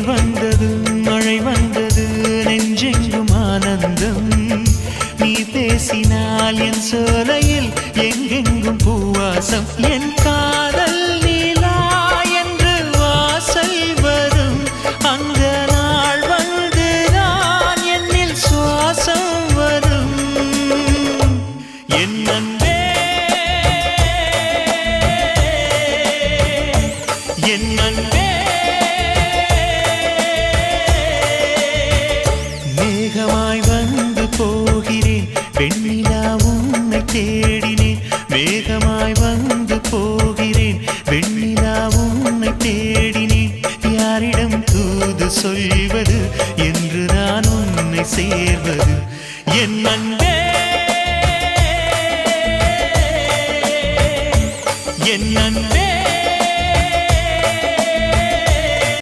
வந்ததும் மழை வந்தது நெஞ்செங்கும் ஆனந்தம் நீ பேசினால் என் சோலையில் எங்கெங்கும் பூவாசம் என் காதல் நீலா என்று வாசல் வரும் அந்த நாள் வந்து நான் என்னில் சுவாசம் வரும் என் அன்பே என் அன்பே மேகமாய் வந்து போகிறேன் வெண்ணிலா உன்னை தேடினேன் மேகமாய் வந்து போகிறேன் வெண்ணிலா உன்னை தேடினேன் யாரிடம் தூது சொல்வது என்று நான் உன்னை சேர்வது என் அன்பே என் அன்பே